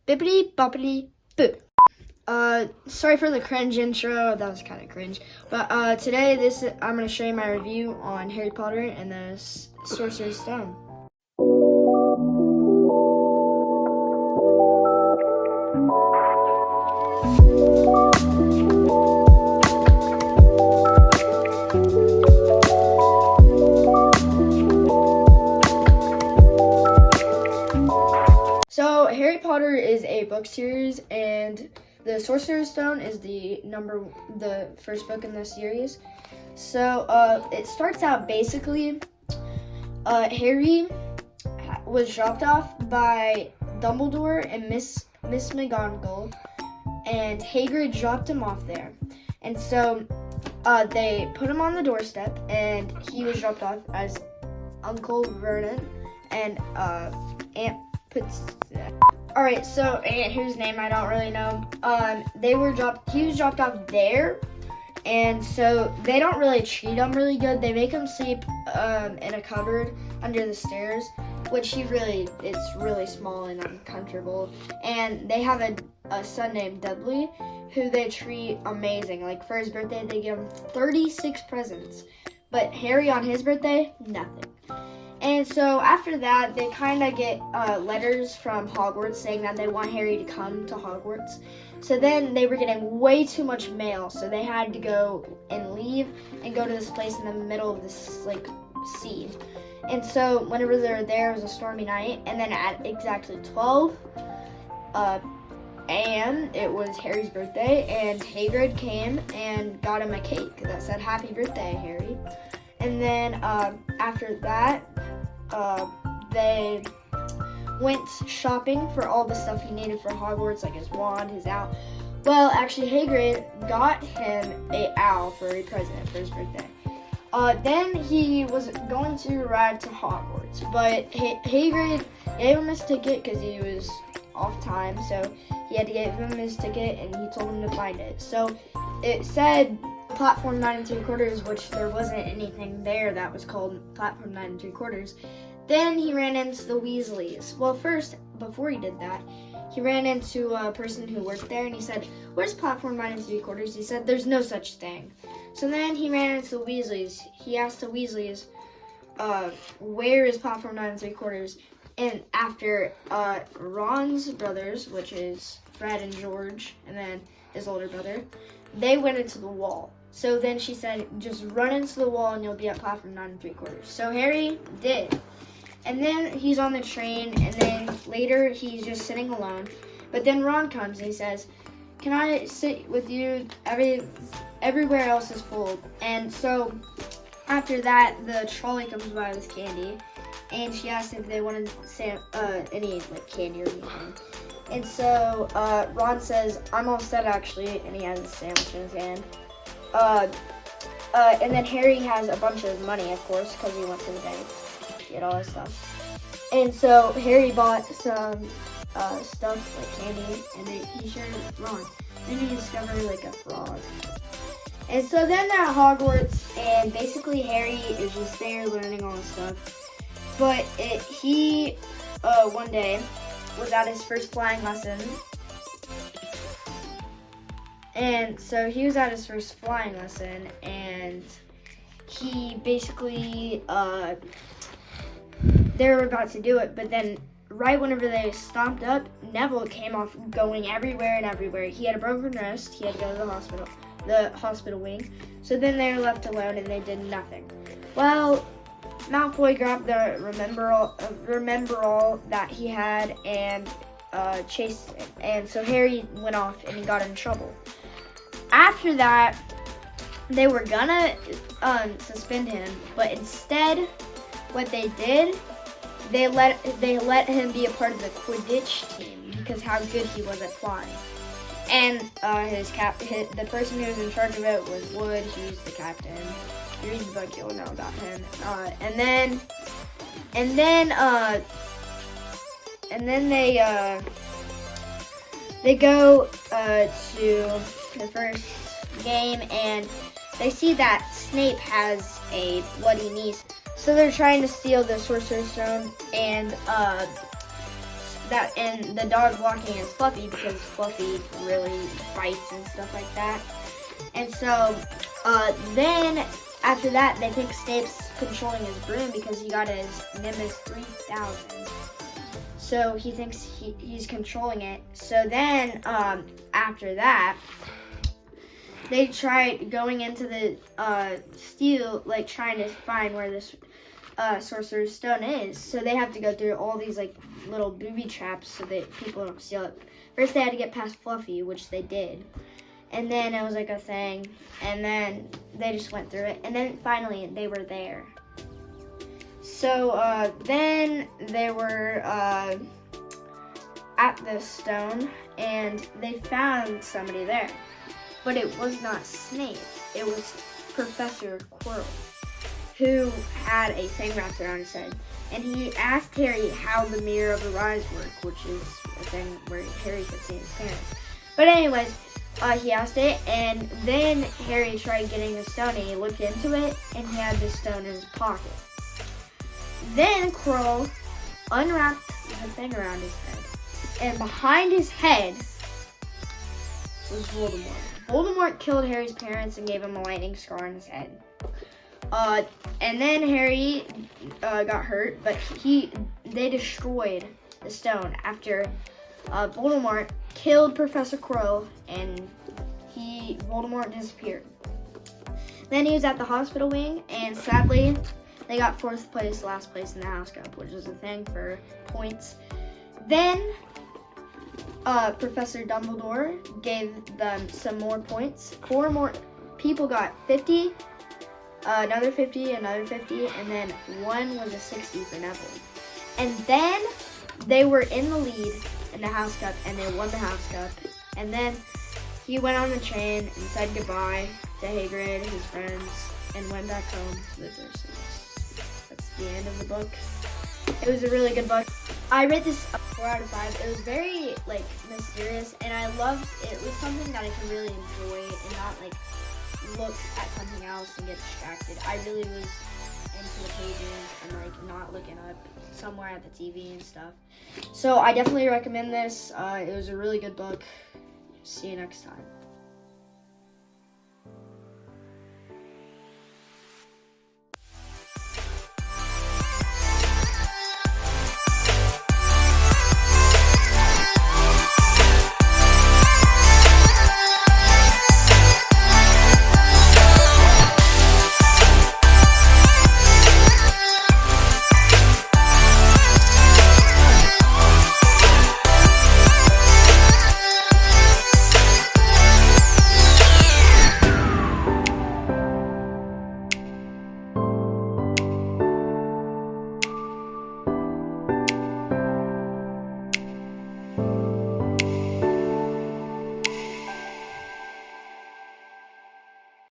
Bippity boppity boo. Sorry for the cringe intro. That was kind of cringe. But today, I'm going to show you my review on Harry Potter and the Sorcerer's Stone. So Harry Potter is a book series, and the Sorcerer's Stone is the first book in the series. So it starts out basically, Harry was dropped off by Dumbledore and Miss McGonagall, and Hagrid dropped him off there. And so they put him on the doorstep, and he was dropped off as Uncle Vernon and Aunt Alright, so Aunt whose name I don't really know. He was dropped off there, and so they don't really treat him really good. They make him sleep in a cupboard under the stairs, which it's really small and uncomfortable. And they have a son named Dudley who they treat amazing. Like for his birthday, they give him 36 presents, but Harry on his birthday, nothing. And so after that, they kind of get letters from Hogwarts saying that they want Harry to come to Hogwarts. So then they were getting way too much mail, so they had to go and leave and go to this place in the middle of this sea. And so whenever they were there, it was a stormy night. And then at exactly 12 a.m., it was Harry's birthday, and Hagrid came and got him a cake that said "Happy Birthday, Harry." And then after that, they went shopping for all the stuff he needed for Hogwarts, like his wand, his owl. Well, actually, Hagrid got him an owl for a present for his birthday. Then he was going to ride to Hogwarts, but Hagrid gave him his ticket because he was off time, so he had to give him his ticket, and he told him to find it. So it said platform 9 3/4, which there wasn't anything there that was called platform 9 3/4. Then he ran into the Weasleys. Well, first, before he did that, he ran into a person who worked there, and he said, "Where's platform 9 3/4? He said, "There's no such thing." So then he ran into the Weasleys. He asked the Weasleys, where is platform 9 3/4? And after Ron's brothers, which is Fred and George, and then his older brother, they went into the wall. So then she said, just run into the wall and you'll be at platform 9 3/4. So Harry did. And then he's on the train, and then later he's just sitting alone. But then Ron comes and he says, "Can I sit with you? Everywhere else is full." And so after that, the trolley comes by with candy, and she asked if they wanted any candy or anything. And so Ron says, "I'm all set actually," and he has a sandwich in his hand. And then Harry has a bunch of money, of course, because he went to the bank to get all his stuff. And so Harry bought some stuff like candy, and he shared it with Ron. Then he discovered a frog. And so then they're at Hogwarts, and basically Harry is just there learning all this stuff. But he one day was at his first flying lesson. And so he was at his first flying lesson, and he basically, they were about to do it, but then right whenever they stopped up, Neville came off going everywhere and everywhere. He had a broken wrist, he had to go to the hospital wing. So then they were left alone and they did nothing. Well, Malfoy grabbed the remember all that he had and chased it. And so Harry went off and he got in trouble. After that, they were gonna suspend him, but instead, what they did, they let him be a part of the Quidditch team because how good he was at flying. And the person who was in charge of it was Wood. He's the captain. If you read the book, you'll know about him. And then they go to the first game, and they see that Snape has a bloody niece. So they're trying to steal the Sorcerer's Stone, and and the dog walking is Fluffy because Fluffy really bites and stuff like that. And so then after that, they think Snape's controlling his broom because he got his Nimbus 3000. So he thinks he's controlling it. So then after that, they tried going into the trying to find where this Sorcerer's Stone is. So they have to go through all these like little booby traps so that people don't steal it. First they had to get past Fluffy, which they did. And then it was like a thing. And then they just went through it. And then finally they were there. So then they were at the stone and they found somebody there. But it was not Snape. It was Professor Quirrell, who had a thing wrapped around his head. And he asked Harry how the Mirror of the Rise worked, which is a thing where Harry could see his parents. But anyways, he asked it, and then Harry tried getting the stone, and he looked into it, and he had the stone in his pocket. Then Quirrell unwrapped the thing around his head, and behind his head was Voldemort. Voldemort killed Harry's parents and gave him a lightning scar on his head. And then Harry got hurt, but they destroyed the stone after Voldemort killed Professor Quirrell and Voldemort disappeared. Then he was at the hospital wing, and sadly, they got 4th place, last place in the House Cup, which is a thing for points. Then Professor Dumbledore gave them some more points. 4 more people got 50, another 50, another 50, and then one was a 60 for Neville. And then they were in the lead in the House Cup, and they won the House Cup. And then he went on the train and said goodbye to Hagrid, his friends, and went back home to the Dursleys. That's the end of the book. It was a really good book. I rate this 4 out of 5. It was very mysterious, and I loved it. It was something that I could really enjoy and not look at something else and get distracted. I really was into the pages and not looking up somewhere at the TV and stuff. So I definitely recommend this. It was a really good book. See you next time.